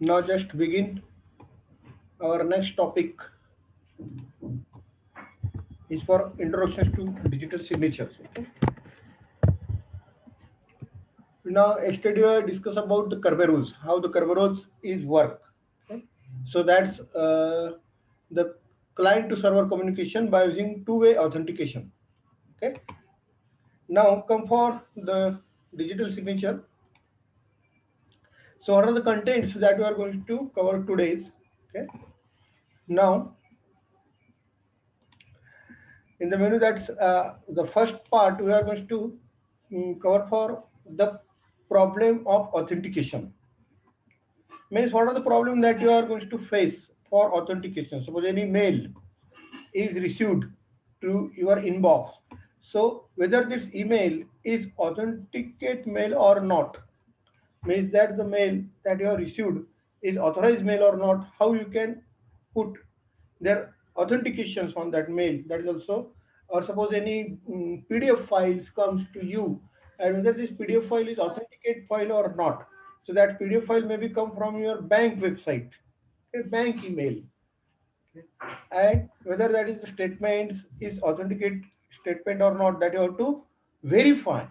Now just begin. Our next topic is for introductions to digital signatures. Okay. Now yesterday I discussed about the Kerberos, how the Kerberos is work. Okay. So that's the client to server communication by using two-way authentication. Okay. Now come for the digital signature. So what are the contents that we are going to cover today's? Okay. Now in the menu, that's the first part we are going to cover for the problem of authentication. Means what are the problem that you are going to face for authentication? Suppose any mail is received to your inbox. So whether this email is authenticate mail or not, means that the mail that you have received is authorized mail or not, how you can put their authentications on that mail. That is also, or suppose any PDF files comes to you, and whether this PDF file is authenticate file or not. So that PDF file maybe come from your bank website, a bank email, and whether that is the statements is authenticate statement or not, that you have to verify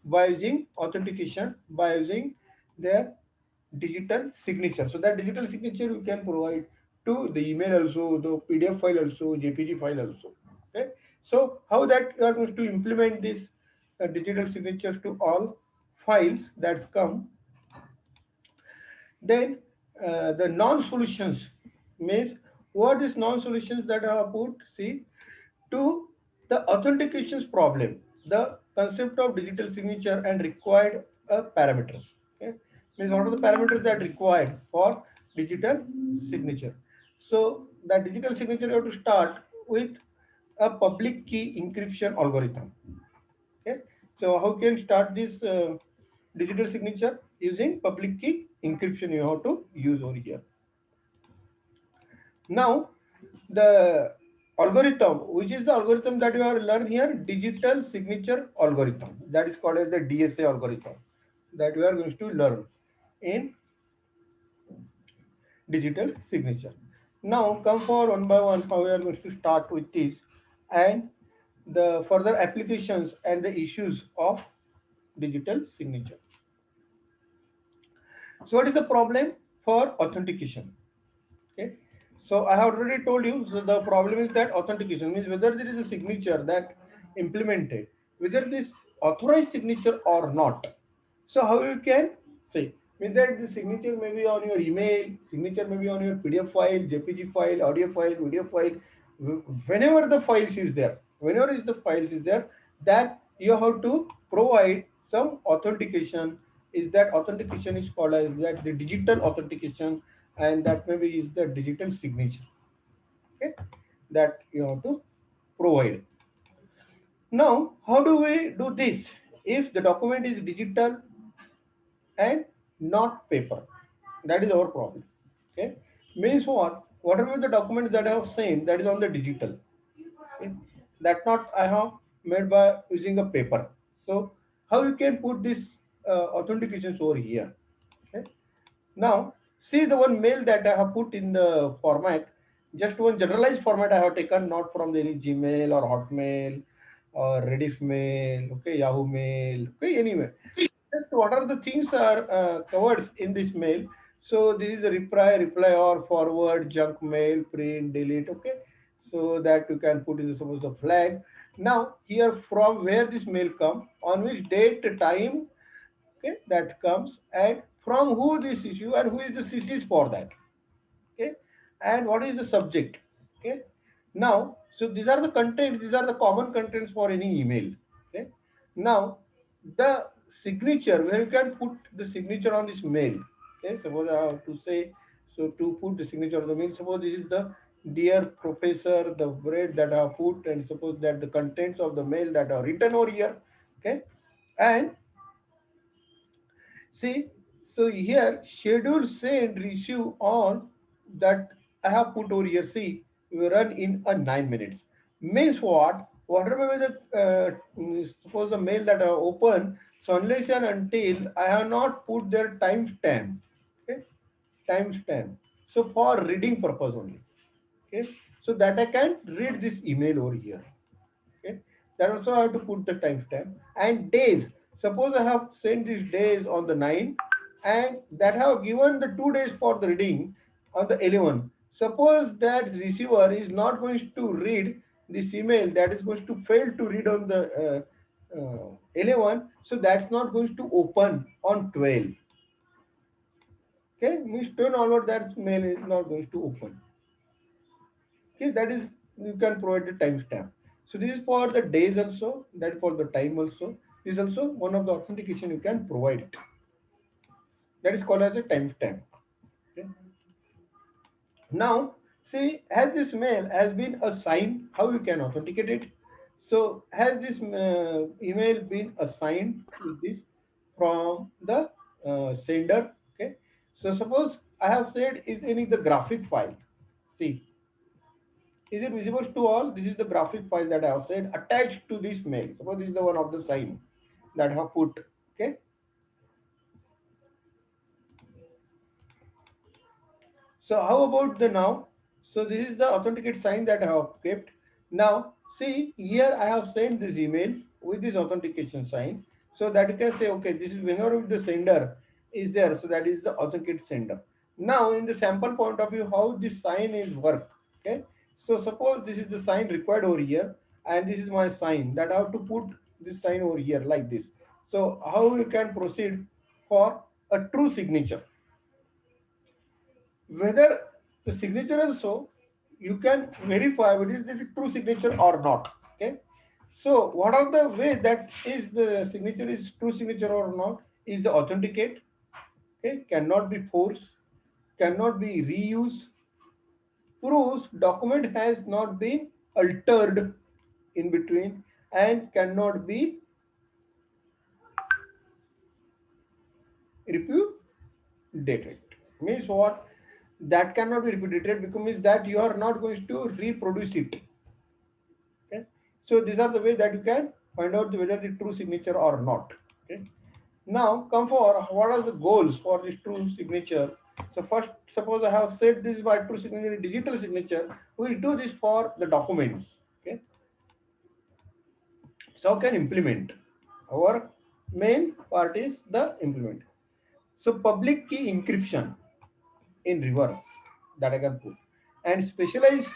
by using authentication, by using their digital signature. So that digital signature you can provide to the email also, the PDF file also, JPG file also. Okay. So how that you are going to implement this digital signatures to all files that's come. Then the non-solutions means what is non-solutions that I have put, see, to the authentications problem, the concept of digital signature and required parameters. Okay. Means what are the parameters that required for digital signature. So that digital signature you have to start with a public key encryption algorithm. Okay. So how can start this digital signature? Using public key encryption you have to use over here. Now the algorithm, which is the algorithm that you have learned here, digital signature algorithm, that is called as the DSA algorithm, that we are going to learn in digital signature. Now come for one by one how we are going to start with this and the further applications and the issues of digital signature. So what is the problem for authentication? Okay. So I have already told you, so the problem is that authentication means whether there is a signature that implemented, whether this authorized signature or not. So how you can say, means that the signature may be on your email, signature may be on your PDF file, JPG file, audio file, video file, whenever the files is there, whenever is the files is there, that you have to provide some authentication. Is that authentication is called as that the digital authentication, and that maybe is the digital signature. Okay, that you have to provide. Now how do we do this if the document is digital and not paper? That is our problem. Okay, means what, whatever the documents that I have sent, that is on the digital. Okay? That not I have made by using a paper. So how you can put this authentications over here? Okay. Now see the one mail that I have put in the format, just one generalized format I have taken, not from any Gmail or Hotmail or Rediff mail, okay, Yahoo mail, okay, anyway. Just what are the things are covered in this mail. So this is a reply or forward, junk mail, print, delete, okay. So that you can put in suppose the flag. Now here from where this mail come, on which date, time, okay, that comes, and from who this issue and who is the CCs for that, okay, and what is the subject. Okay. Now so these are the contents, these are the common contents for any email. Okay. Now the signature, where you can put the signature on this mail. Okay, suppose I have to say, so to put the signature of the mail, suppose this is the dear professor, the word that I have put, and suppose that the contents of the mail that are written over here. Okay. And see, so here schedule send receive on that I have put over here. See, we run in a 9 minutes. Means what? Whatever the suppose the mail that I open, so unless and until I have not put their timestamp, okay, timestamp. So for reading purpose only. Okay. So that I can read this email over here. Okay. That also I have to put the timestamp and days. Suppose I have sent these days on the 9 and that have given the 2 days for the reading on the 11. Suppose that receiver is not going to read this email, that is going to fail to read on the 11, so that's not going to open on 12. Okay, means 10 onward that mail is not going to open. Okay, that is, you can provide the timestamp. So this is for the days also, that for the time also. This is also one of the authentication you can provide it. That is called as a timestamp. Okay. Now, see, has this mail has been assigned, how you can authenticate it? So, has this email been assigned to this from the sender? Okay. So, suppose I have said is any the graphic file. See, is it visible to all? This is the graphic file that I have said attached to this mail. Suppose this is the one of the sign that I have put. Okay. So how about the now? So this is the authenticate sign that I have kept. Now see here I have sent this email with this authentication sign. So that you can say, okay, this is whenever the sender is there. So that is the authenticate sender. Now in the sample point of view, how this sign is work. Okay. So suppose this is the sign required over here, and this is my sign that I have to put this sign over here like this. So how you can proceed for a true signature? Whether the signature also you can verify whether it is a true signature or not. Okay. So what are the ways that is the signature is true signature or not? Is the authenticate. Okay. Cannot be forced, cannot be reused, proves document has not been altered in between, and cannot be repudiated. Means what? That cannot be repudiated because means that you are not going to reproduce it. Okay. So these are the ways that you can find out whether the true signature or not. Okay. Now come for what are the goals for this true signature. So first, suppose I have said this is my true signature, digital signature. We will do this for the documents. Okay. So can implement. Our main part is the implement. So public key encryption in reverse that I can put, and specialized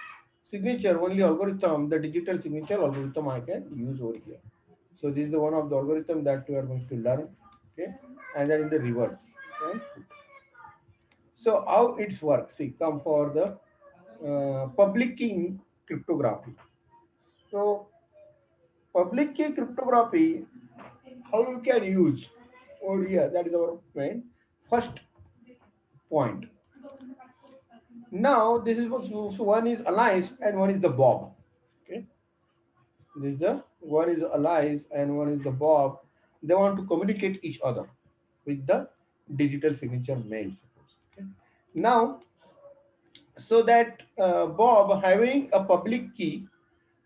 signature only algorithm, the digital signature algorithm I can use over here. So this is the one of the algorithm that we are going to learn. Okay, and then in the reverse. Okay. So how it's works? See, come for the public key cryptography. So public key cryptography, how you can use over here? That is our main first point. Now this is what, so one is Alice and one is the Bob. Okay, this is the one is Alice and one is the Bob. They want to communicate each other with the digital signature mail. Suppose. Okay. Now, so that Bob having a public key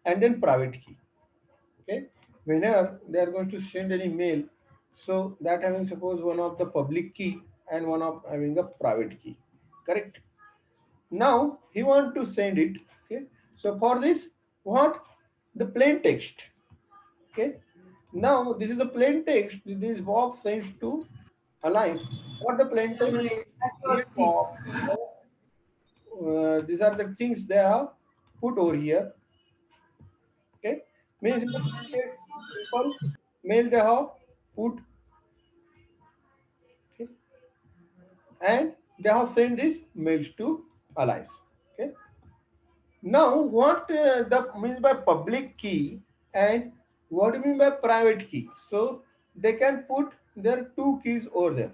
and then private key. Okay, whenever they are going to send any mail, so that having suppose one of the public key and one of having a private key. Correct. Now he want to send it. Okay. So for this, what the plain text. Okay. Now this is the plain text. This Bob sends to Alliance. What the plain text? Dear Bob, these are the things they have put over here. Okay. Means in the plain text, simple mail they have put. Okay. And they have sent this mails to Alliance. Okay. Now, what the means by public key and what do you mean by private key? So they can put their two keys over there.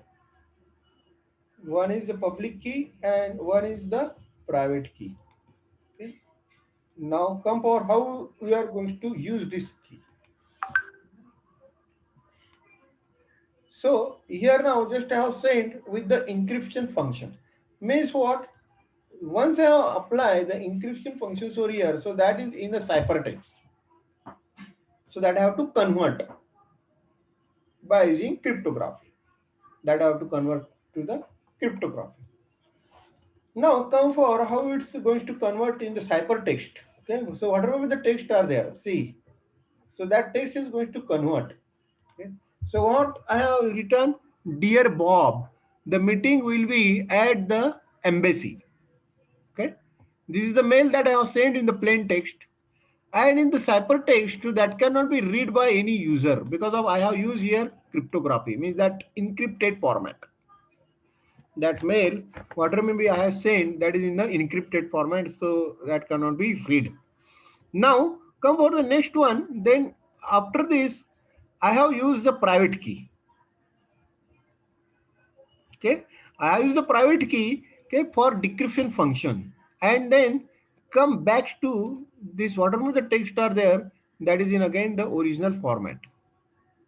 One is the public key and one is the private key. Okay. Now come for how we are going to use this key. So here now just I have sent with the encryption function. Means what? Once I have applied the encryption functions over here, so that is in the ciphertext. So that I have to convert by using cryptography. That I have to convert to the cryptography. Now come for how it's going to convert in the ciphertext. Okay, so whatever the text are there, see. So that text is going to convert. Okay. So what I have written, dear Bob, the meeting will be at the embassy. Okay, this is the mail that I have sent in the plain text, and in the ciphertext that cannot be read by any user because of I have used here cryptography, means that encrypted format. That mail, whatever maybe I have sent, that is in the encrypted format, so that cannot be read. Now come for the next one. Then after this, I have used the private key. Okay, I have used the private key, okay, for decryption function, and then come back to this whatever the text are there, that is in again the original format.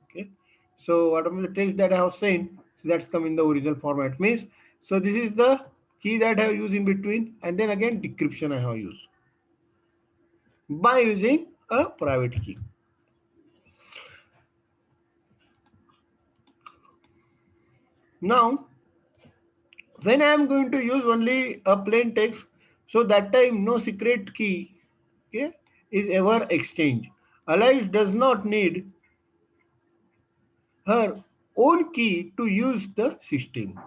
Okay, so whatever the text that I have sent, so that's come in the original format, means so this is the key that I have used in between, and then again decryption I have used by using a private key. Now when I am going to use only a plain text, so that time no secret key, okay, is ever exchanged. Alice does not need her own key to use the system.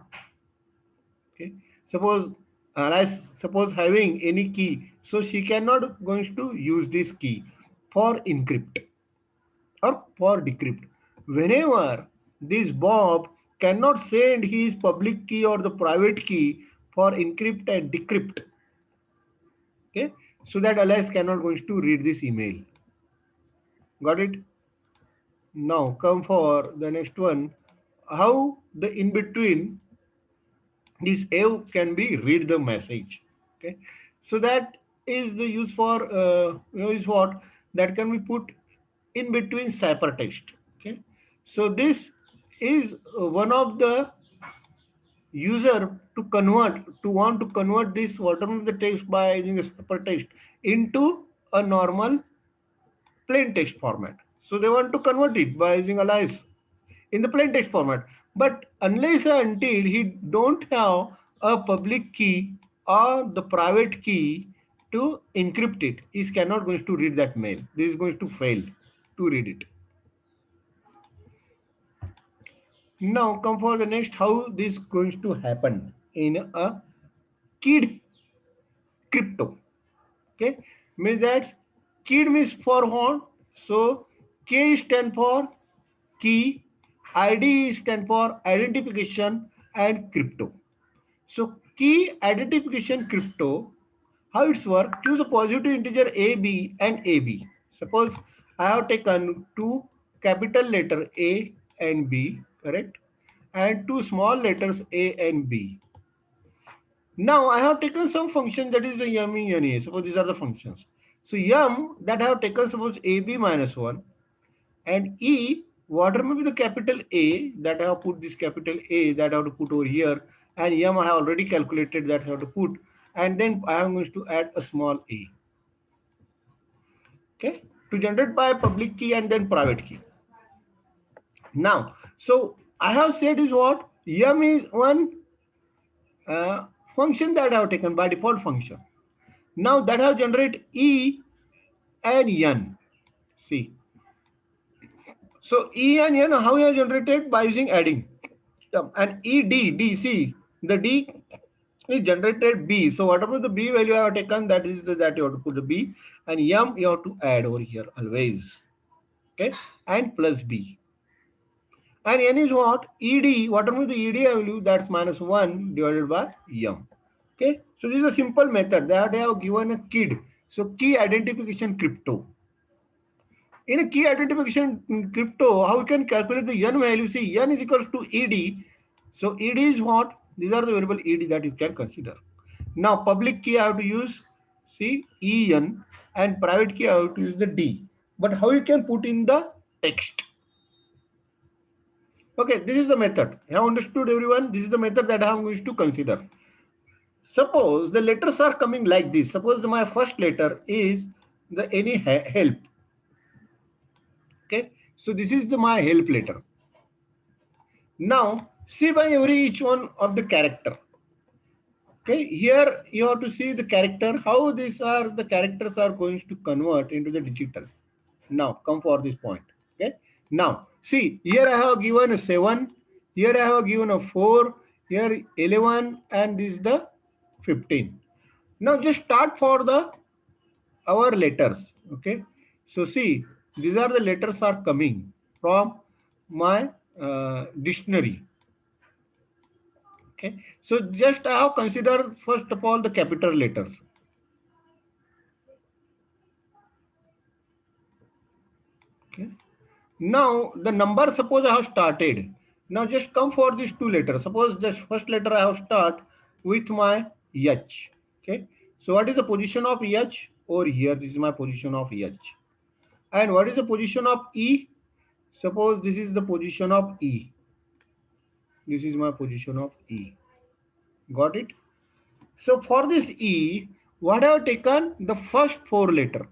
Okay, suppose suppose having any key, so she cannot going to use this key for encrypt or for decrypt. Whenever this Bob cannot send his public key or the private key for encrypt and decrypt, okay, so that Alice cannot going to read this email. Got it? Now come for the next one. How the in between this Ave can be read the message. Okay, so that is the use for is what that can be put in between ciphertext. Okay, so this is one of the user to convert to want to convert this whatever the text by using a ciphertext into a normal plain text format. So they want to convert it by using alias in the plain text format. But unless and until he don't have a public key or the private key to encrypt it, he cannot going to read that mail. This is going to fail to read it. Now come for the next how this going to happen in a keyed crypto. Okay, means that keyed means for what? So K stand for key, ID stand for identification, and crypto. So key identification crypto, how it's work? Choose a positive integer AB and AB. Suppose I have taken two capital letter A and B, correct? And two small letters A and B. Now I have taken some function that is a yum and a. Suppose these are the functions. So yum that I have taken suppose AB minus 1 and E whatever may be the capital A that I have put this capital A that I have to put over here, and yum I have already calculated that I have to put, and then I am going to add a small a, okay, to generate by public key and then private key. Now so I have said is what yum is one function that I have taken by default function. Now that I have generate E and N. See, so E and N how we have generated by using adding. And ED, the D is generated B. So whatever the B value I have taken, that is that you have to put the B, and M you have to add over here always. Okay, and plus B. And N is what? ED, whatever the ED value, that's minus 1 divided by M. Okay, so this is a simple method that I have given a kid. So key identification crypto. In a key identification crypto, how we can calculate the N value? See, N is equals to ED. So ED is what? These are the variable ED that you can consider. Now public key I have to use C EN and private key I have to use the D. But how you can put in the text? Okay, this is the method. You have understood everyone? This is the method that I am going to consider. Suppose the letters are coming like this. Suppose my first letter is the any help. Okay, so this is the my help letter. Now see by every each one of the character. Okay, here you have to see the character, how these are the characters are going to convert into the digital. Now come for this point. Okay, now see, here I have given a 7, here I have given a 4, here 11, and this is the 15. Now just start for the our letters. Okay, so see, these are the letters are coming from my dictionary. Okay, so just I have considered first of all the capital letters. Okay, now the number, suppose I have started. Now just come for these two letters. Suppose the first letter I have start with my H. Okay, so what is the position of H over here? This is my position of H. And what is the position of E? Suppose this is the position of E. This is my position of E. Got it? So for this E, what I have taken? The first four letter.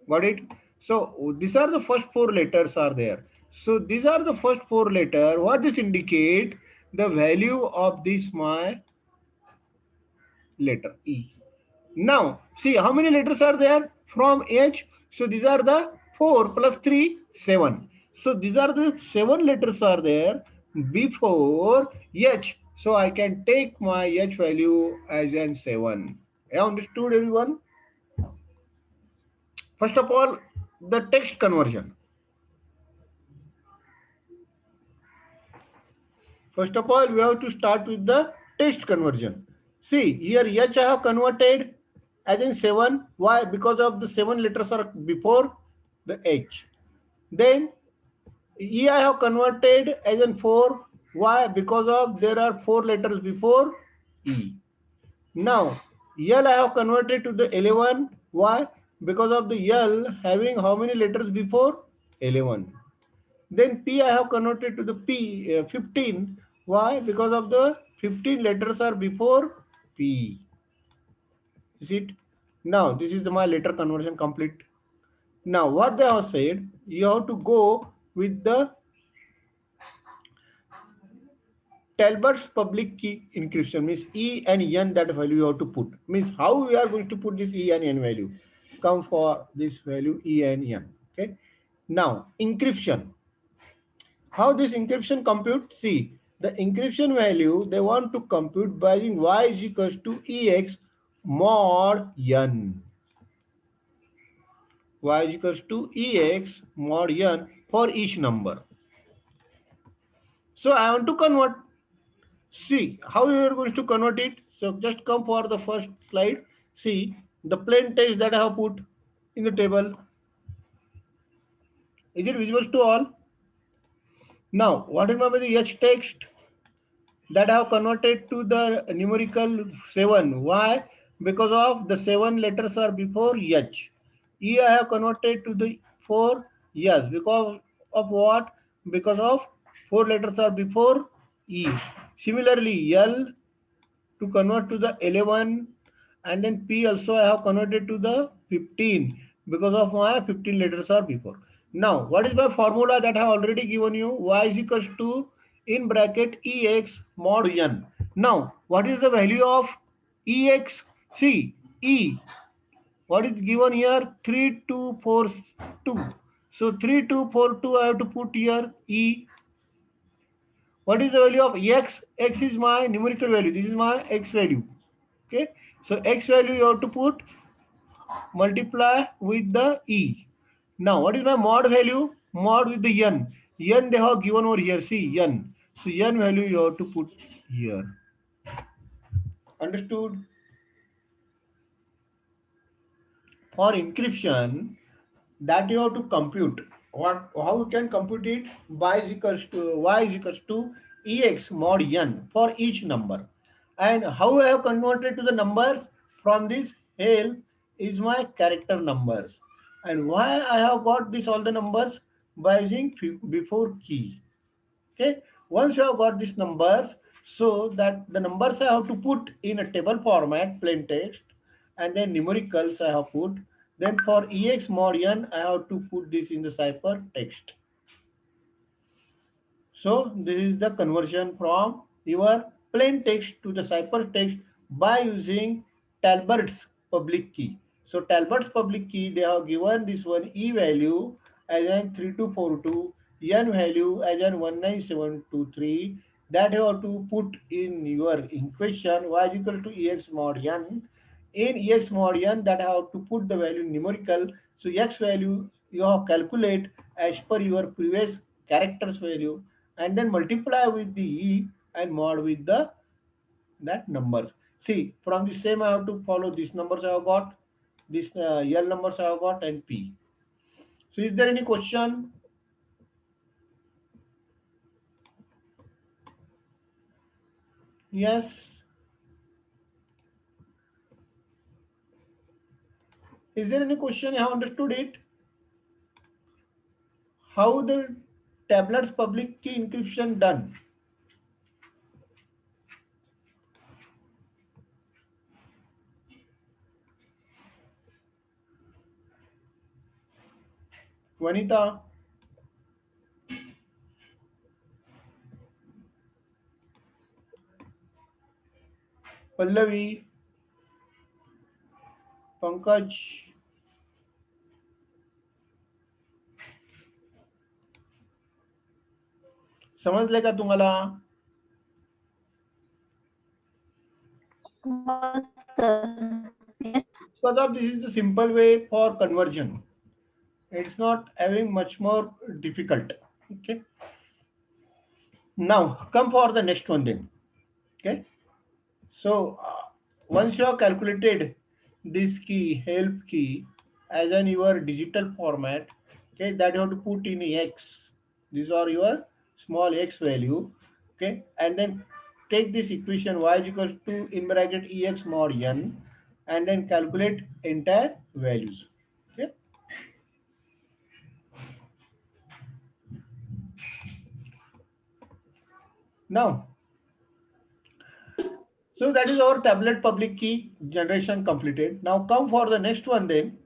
Got it? So these are the first four letters are there. So these are the first four letter. What this indicate? The value of this my letter E. Now see how many letters are there from H. So these are the 4 plus 3, 7. So these are the 7 letters are there before H. So I can take my H value as an 7. You understood everyone? First of all, the text conversion. First of all, we have to start with the text conversion. See, here H I have converted as in 7. Why? Because of the 7 letters are before the H. Then E I have converted as in 4. Why? Because of there are 4 letters before E. Now, L I have converted to the 11. Why? Because of the L having how many letters before? 11. Then P I have converted to the 15. Why? Because of the 15 letters are before P. Is it? Now, this is my letter conversion complete. Now, what they have said, you have to go with the Talbot's public key encryption, means E and N, that value you have to put. Means how we are going to put this E and N value. Come for this value E and N. Okay. Now, encryption. How this encryption compute? See, the encryption value they want to compute by using y is equals to ex mod n. Y is equals to ex mod n for each number. So I want to convert. See how you are going to convert it. So just come for the first slide. See the plain text that I have put in the table. Is it visible to all? Now, what is the H text that I have converted to the numerical 7? Why? Because of the 7 letters are before H. E I have converted to the 4. Yes. Because of what? Because of 4 letters are before E. Similarly, L to convert to the 11, and then P also I have converted to the 15 because of my 15 letters are before. Now, what is my formula that I have already given you? Y is equals to in bracket Ex mod n. Now, what is the value of Ex? See, E. What is given here? 3242. So 3242 I have to put here E. What is the value of X? X is my numerical value. This is my X value. Okay, so X value you have to put multiply with the E. Now what is my mod value? Mod with the N. N they have given over here. See N. So N value you have to put here. Understood? For encryption, that you have to compute. What? How you can compute it? Y is equals to Ex mod N for each number. And how I have converted to the numbers from this L is my character numbers. And why I have got this all the numbers? By using before key. Okay. Once you have got these numbers, so that the numbers I have to put in a table format, plain text, and then numericals I have put. Then for ex mod n, I have to put this in the cipher text. So this is the conversion from your plain text to the ciphertext by using Talbert's public key. So Talbert's public key, they have given this one E value as an 3242, N value as an 19723. That you have to put in your equation y is equal to Ex mod N. In Ex mod N, that have to put the value numerical. So X value you have calculate as per your previous characters value and then multiply with the E and mod with the that numbers. See, from the same I have to follow these numbers I have got, this L numbers I have got and P. So is there any question? Yes. Is there any question? You have understood it? How the tablets public key encryption done? Vanita, Pallavi, Pankaj, समजले का तुम्हाला? Because of this is the simple way for conversion. It's not having much more difficult. Okay. Now come for the next one then. Okay. So once you have calculated this key, help key, as in your digital format, okay, that you have to put in X. These are your small X value. Okay. And then take this equation y is equals to in bracket Ex mod N and then calculate entire values. Okay. Now, so that is our tablet public key generation completed. Now come for the next one then.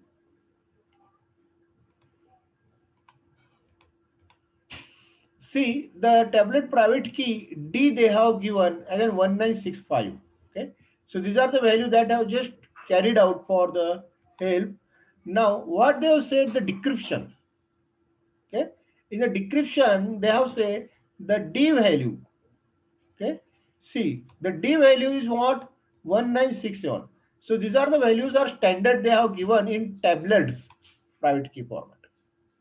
See the tablet private key D they have given again 1965. Okay. So these are the values that I have just carried out for the help. Now what they have said the decryption. Okay. In the decryption they have said the D value. Okay. See the D value is what 1961. So these are the values are standard they have given in tablets private key format.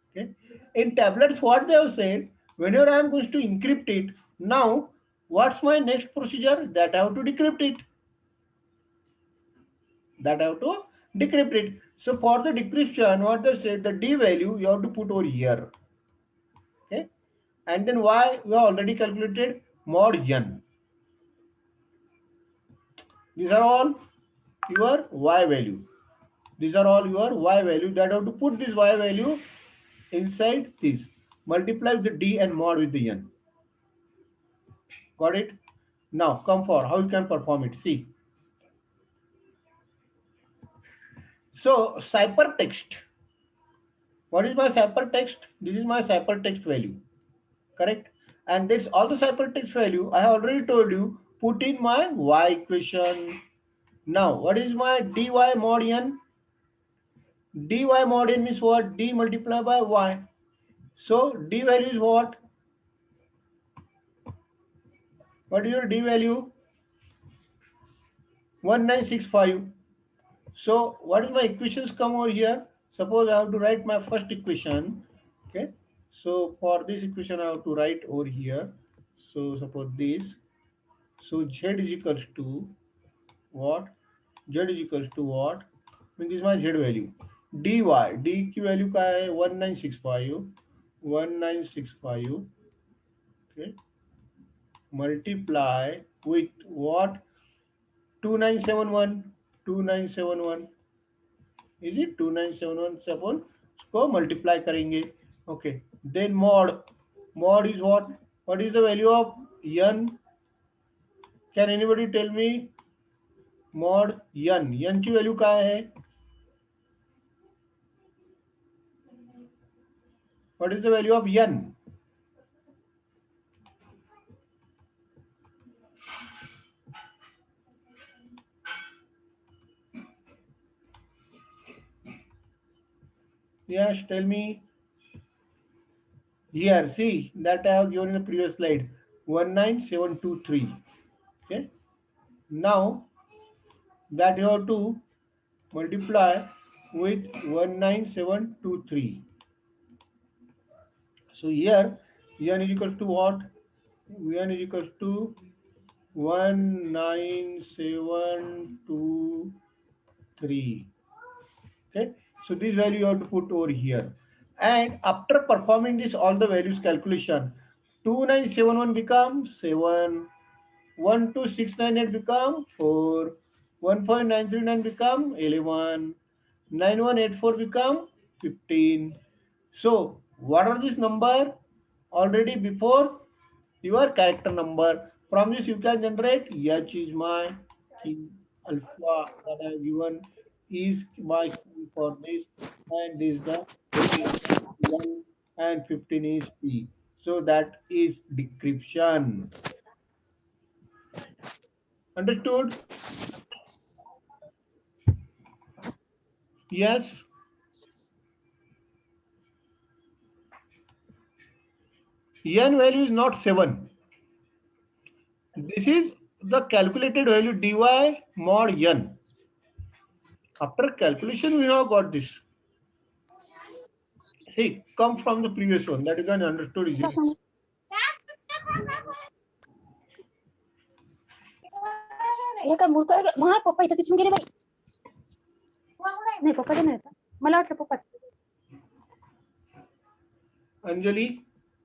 Okay. In tablets, what they have said, whenever I am going to encrypt it, now what's my next procedure? That I have to decrypt it. That I have to decrypt it. So for the decryption, what they say, the D value you have to put over here. Okay. And then Y we have already calculated mod N. These are all your Y value. These are all your Y value that have to put this Y value inside this. Multiply with the D and mod with the N. Got it? Now come for how you can perform it. See. So ciphertext. What is my ciphertext? This is my ciphertext value. Correct? And that's all the ciphertext value. I have already told you. Put in my y equation. Now, what is my dy mod n? Dy mod n means what? D multiplied by y. So d value is what? What is your d value? 1965. So what is my equations come over here? Suppose I have to write my first equation. Okay. So for this equation I have to write over here. So suppose this. So z is equals to what? Z is equals to what? I mean, this is my z value. dy. D की value का है 1965. 1965. Okay. Multiply with what? 2971. 2971. Is it 2971? Suppose इसको multiply करेंगे. Okay. Then mod. Mod is what is the value of n? Can anybody tell me? Mod n. n की value क्या है? What is the value of n? Yes, tell me. Here, see that I have given in the previous slide, 19723. Okay. Now that you have to multiply with 19723. So here n is equals to what? n is equals to 19723. Okay. So this value you have to put over here. And after performing this all the values calculation, 2971 becomes 7, 12698 become 4, 1.939 become 11, 9184 become 15. So what are this number? Already before your character number. From this you can generate H is my key, alpha that I have given is my key for this, and this is the 1 and 15 is P. So that is decryption. Understood? Yes. N value is not 7. This is the calculated value dy mod n. After calculation, we have got this. See, come from the previous one that you can understood easily. एका मूर्ख महा पप्पा इथं दिसून गेले by नाही पप्पाचे नाही मला वाटलं पप्पा Anjali,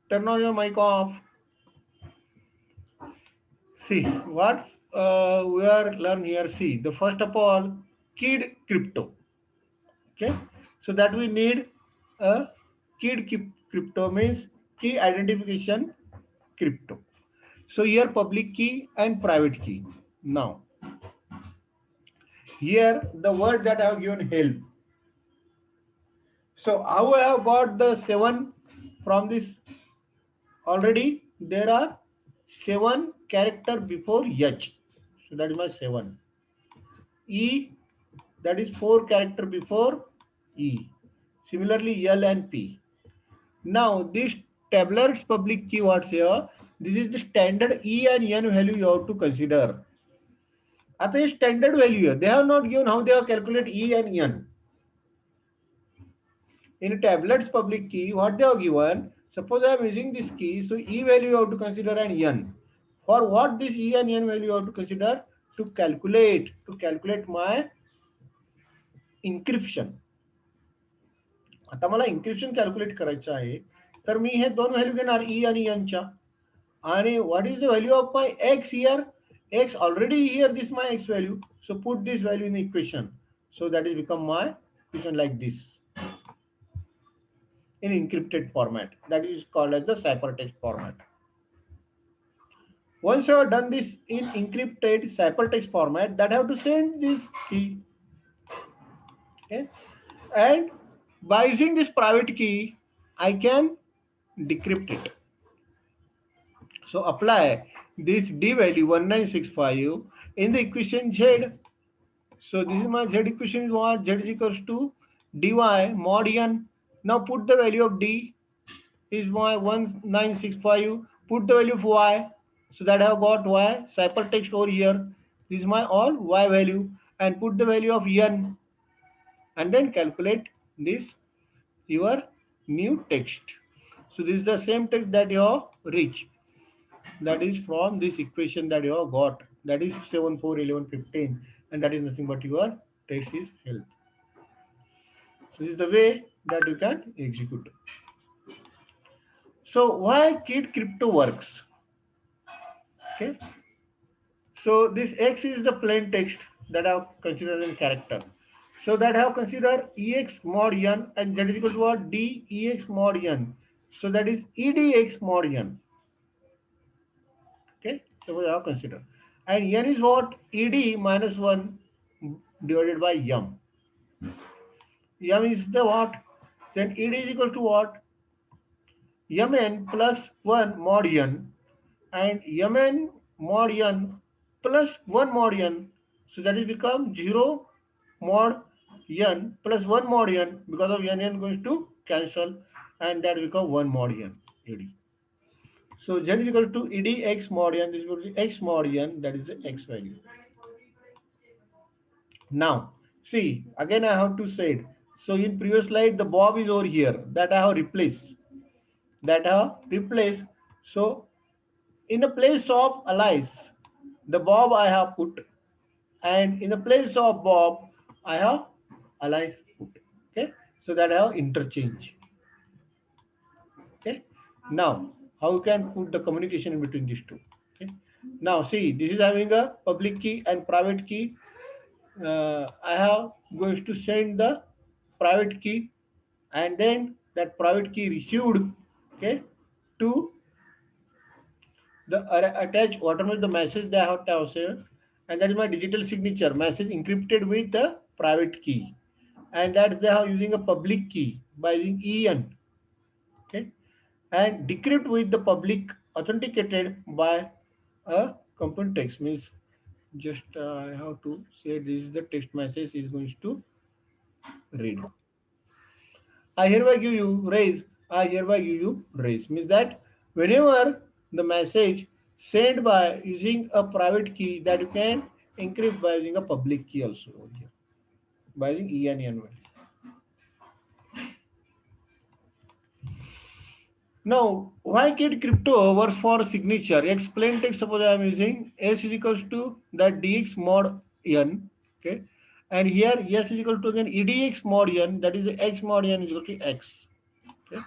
turn on your mic off. See, what we are learn here. See, the first of all, kid crypto. Okay, so that we need a kid crypto means key identification crypto. So here public key and private key. Now here the word that I have given help. So how I have got the 7 from this? Already there are 7 character before H. So that is my 7. E, that is 4 character before E. Similarly L and P. Now this tabler's public key what's here? This is the standard E and N value you have to consider. आता हे standard value आहे. They have not given how they have calculate E and N. In tablet's public key, what they have given, suppose I am using this key, so E value you have to consider and N. For what this E and N value you have to consider? To calculate my encryption. आता मला encryption calculate करायचं आहे, तर मी हे दोन value घेणार E आणि N च्या. आणि what is the value of my X here? X already here, this my X value. So put this value in the equation. So that is become my equation like this. In encrypted format. That is called as the ciphertext format. Once you have done this in encrypted ciphertext format, that have to send this key. Okay? And by using this private key, I can decrypt it. So apply this D value 1965 in the equation Z. So this is my Z equation is what? Z is equals to dy mod n. Now put the value of D is my 1965. Put the value of y. So that I have got y. Ciphertext over here. This is my all y value. And put the value of n. And then calculate this your new text. So this is the same text that you have reached. That is from this equation that you have got. That is 7, 4, 11, 15. And that is nothing but your text is health. This is the way that you can execute. So why kid crypto works? Okay. So this X is the plain text that I have considered in character. So that I have considered EX mod n and that is equal to what? D EX mod n. So that is EDX mod n. Okay. So we have considered. And n is what? ED minus 1 divided by m. M is the what? Then ED is equal to what? Mn plus 1 mod n and Mn mod n plus 1 mod n. So that is become 0 mod n plus 1 mod n, because of n goes to cancel, and that become 1 mod n ed. So z is equal to ed x mod n, is equal to x mod n, that is the x value. Now, see, again I have to say it. So in previous slide, the Bob is over here, that I have replaced. So in the place of Alice, the Bob I have put, and in the place of Bob, I have Alice put. Okay, so that I have interchange. Okay, now how you can put the communication in between these two? Okay, now see, this is having a public key and private key. I have going to send the private key, and then that private key received, okay, to the attached whatever the message they have to save, and that is my digital signature message encrypted with the private key, and that's they are using a public key by using en, okay, and decrypt with the public authenticated by a component text. Means just I have to say this is the text message is going to read. I hereby give you raise. I hereby give you raise. Means that whenever the message sent by using a private key, that you can encrypt by using a public key also over here by using ENN. Now, why get crypto works for signature? Explain text. Suppose I am using S is equals to that DX mod N. Okay. And here S is equal to again EDX mod N, that is X mod N is equal to X. Okay.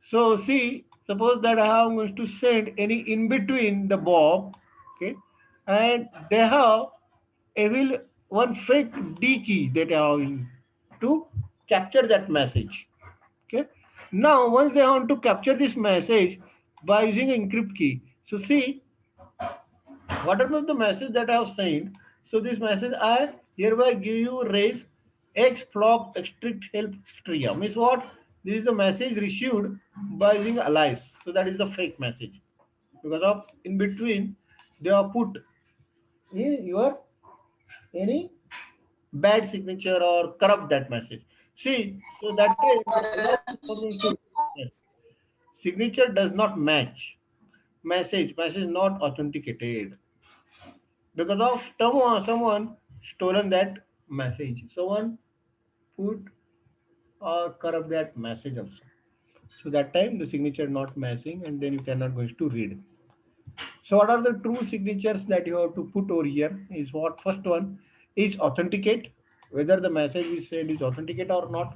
So see, suppose that I am going to send any in between the Bob, okay, and they have a will one fake D key that I have to capture that message. Okay. Now once they want to capture this message by using encrypt key. So see, whatever the message that I have sent, so this message I hereby give you raise X flock strict help stria. Means what? This is the message received by using alias. So that is the fake message. Because of in between they are put your any bad signature or corrupt that message. See, so that way signature does not match message not authenticated because of someone stolen that message, someone put or corrupt that message also, so that time the signature not matching and then you cannot going to read. So what are the true signatures that you have to put over here is what first one is authenticate, whether the message is sent is authenticate or not,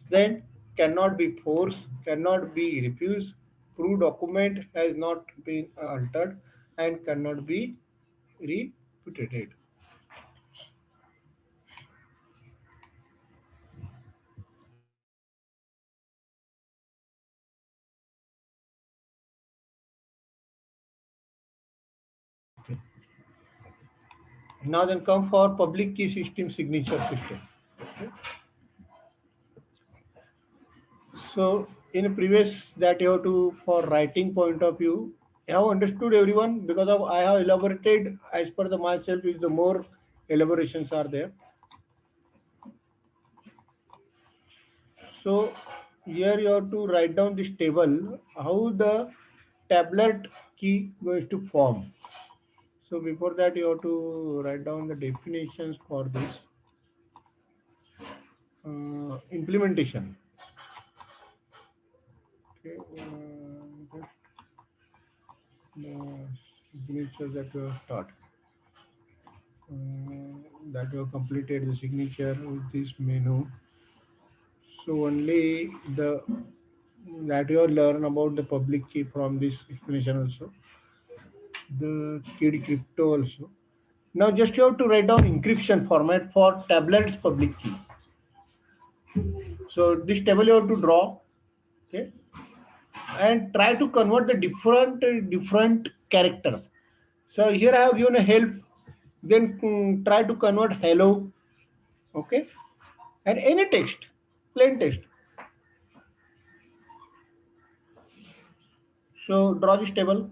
then cannot be forced, cannot be refused, proof document has not been altered, and cannot be reputed. Now then come for public key system signature system. Okay. So in previous that you have to for writing point of view, I have understood everyone because of I have elaborated as per the myself is the more elaborations are there. So here you have to write down this table how the tablet key goes to form. So before that you have to write down the definitions for this implementation. Okay, the signature that you have start. That you have completed the signature with this menu. So only the that you learn about the public key from this explanation also. The key crypto also. Now just you have to write down encryption format for tablet's public key. So this table you have to draw, okay, and try to convert the different characters. So here I have given a help, then try to convert hello, okay, and any text, plain text. So draw this table.